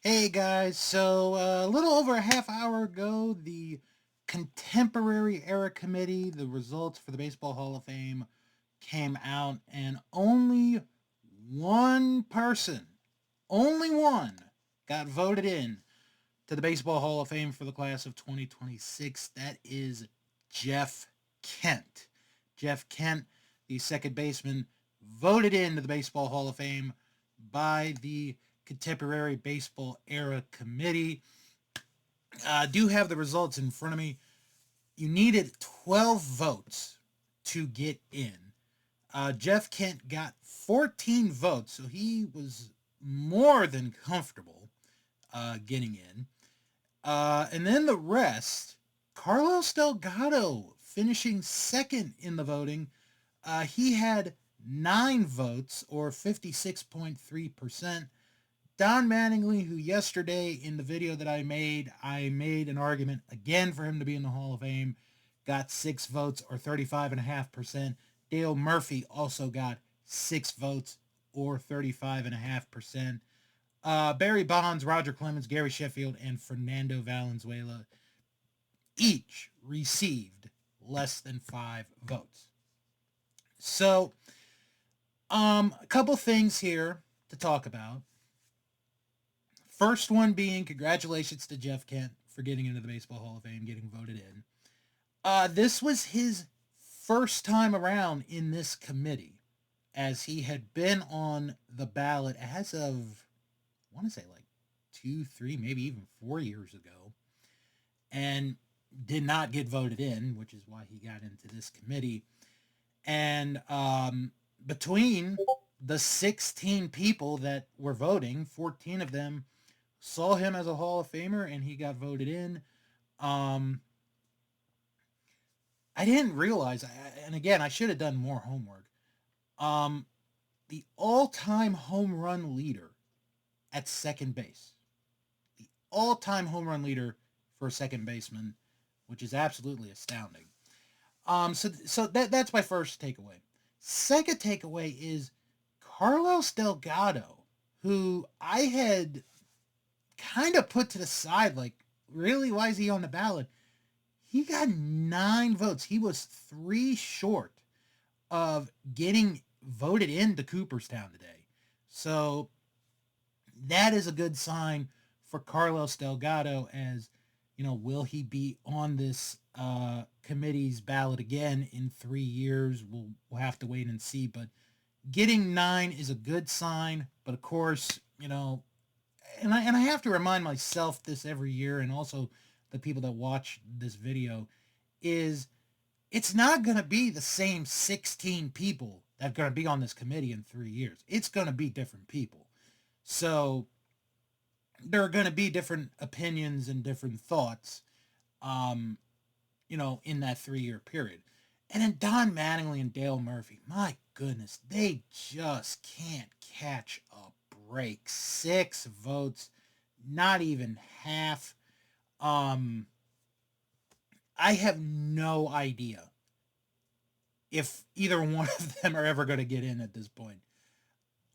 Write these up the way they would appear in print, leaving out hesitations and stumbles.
Hey guys, so a little over a half hour ago, the Contemporary Era Committee, the results for the Baseball Hall of Fame came out, and only one person, only one, got voted in to the Baseball Hall of Fame for the class of 2026. That is Jeff Kent. Jeff Kent, the second baseman, voted into the Baseball Hall of Fame by the Contemporary Baseball Era Committee. Do have the results in front of me. You needed 12 votes to get in. Jeff Kent got 14 votes, so he was more than comfortable getting in. And then the rest, Carlos Delgado finishing second in the voting. He had 9 votes, or 56.3%. Don Mattingly, who yesterday in the video that I made an argument again for him to be in the Hall of Fame, got 6 votes, or 35.5%. Dale Murphy also got 6 votes, or 35.5%. Barry Bonds, Roger Clemens, Gary Sheffield, and Fernando Valenzuela each received less than 5 votes. So, a couple things here to talk about. First one being congratulations to Jeff Kent for getting into the Baseball Hall of Fame, getting voted in. This was his first time around in this committee, as he had been on the ballot as of, I want to say like 2, 3, maybe even 4 years ago, and did not get voted in, which is why he got into this committee. And between the 16 people that were voting, 14 of them saw him as a Hall of Famer, and he got voted in. Um, I didn't realize, and again, I should have done more homework. Um, the all-time home run leader at second base, the all-time home run leader for a second baseman, which is absolutely astounding. So that's my first takeaway. Second takeaway is Carlos Delgado, who I had kind of put to the side, like, really, why is he on the ballot? He got 9 votes. He was 3 short of getting voted into Cooperstown today. So that is a good sign for Carlos Delgado. As you know, will he be on this committee's ballot again in 3 years? We'll have to wait and see. But getting 9 is a good sign. But of course, and I have to remind myself this every year, and also the people that watch this video, is it's not going to be the same 16 people that are going to be on this committee in 3 years. It's going to be different people. So there are going to be different opinions and different thoughts, um, in that 3 year period. And then Don Mattingly and Dale Murphy, my goodness, they just can't catch a break. 6 votes, not even half. Um, I have no idea if either one of them are ever going to get in at this point.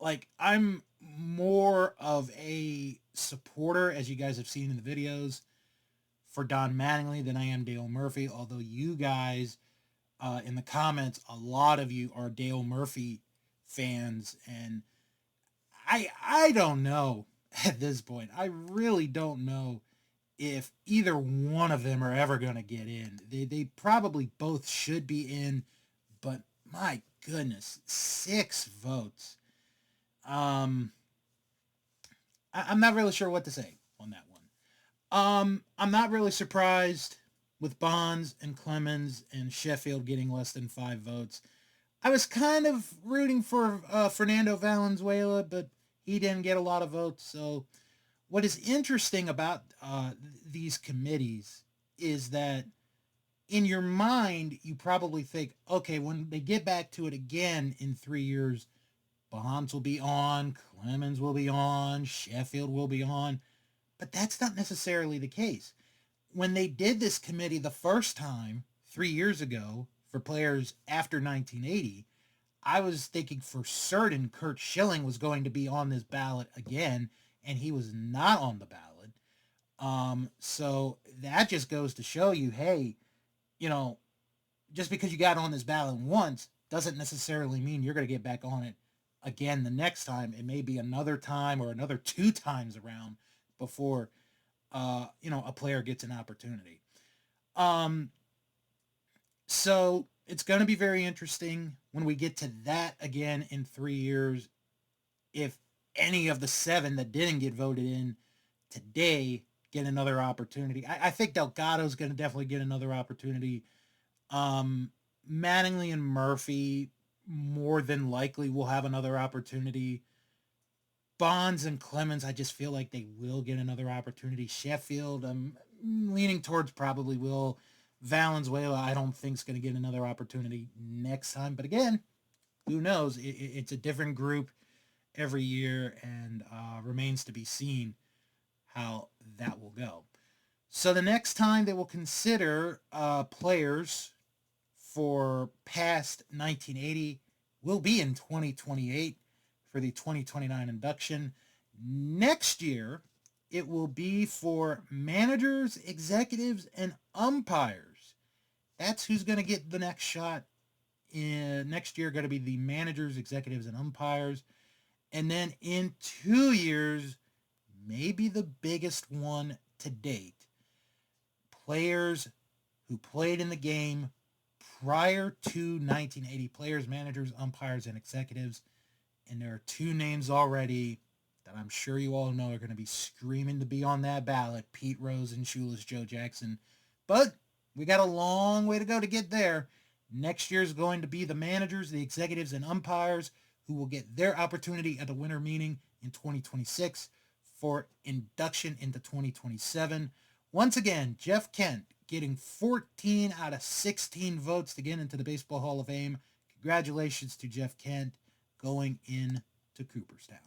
Like, I'm more of a supporter, as you guys have seen in the videos, for Don Mattingly than I am Dale Murphy. Although you guys, in the comments, a lot of you are Dale Murphy fans, and I don't know at this point. I really don't know if either one of them are ever going to get in. They probably both should be in, but my goodness, 6 votes. Um, I'm not really sure what to say on that one. I'm not really surprised with Bonds and Clemens and Sheffield getting less than 5 votes. I was kind of rooting for Fernando Valenzuela, but he didn't get a lot of votes. So, what is interesting about these committees is that in your mind, you probably think, okay, when they get back to it again in 3 years, Bonds will be on, Clemens will be on, Sheffield will be on. But that's not necessarily the case. When they did this committee the first time 3 years ago for players after 1980, I was thinking for certain Curt Schilling was going to be on this ballot again, and he was not on the ballot. So that just goes to show you, hey, you know, just because you got on this ballot once doesn't necessarily mean you're going to get back on it again the next time. It may be another time or another two times around before a player gets an opportunity. Um, so it's going to be very interesting when we get to that again in 3 years. If any of the seven that didn't get voted in today get another opportunity, I think Delgado's going to definitely get another opportunity. Um, Mattingly and Murphy more than likely will have another opportunity. Bonds and Clemens, I just feel like they will get another opportunity. Sheffield, I'm leaning towards probably will. Valenzuela, I don't think is going to get another opportunity next time. But again, who knows? It's a different group every year, and remains to be seen how that will go. So the next time they will consider players for past 1980 will be in 2028 for the 2029 induction. Next year, it will be for managers, executives, and umpires. That's who's going to get the next shot. Next year, going to be the managers, executives, and umpires. And then in 2 years, maybe the biggest one to date, players who played in the game prior to 1980, players, managers, umpires, and executives. And there are two names already that I'm sure you all know are going to be screaming to be on that ballot: Pete Rose and Shoeless Joe Jackson. But we got a long way to go to get there. Next year is going to be the managers, the executives, and umpires who will get their opportunity at the winter meeting in 2026 for induction into 2027. Once again, Jeff Kent getting 14 out of 16 votes to get into the Baseball Hall of Fame. Congratulations to Jeff Kent going in to Cooperstown.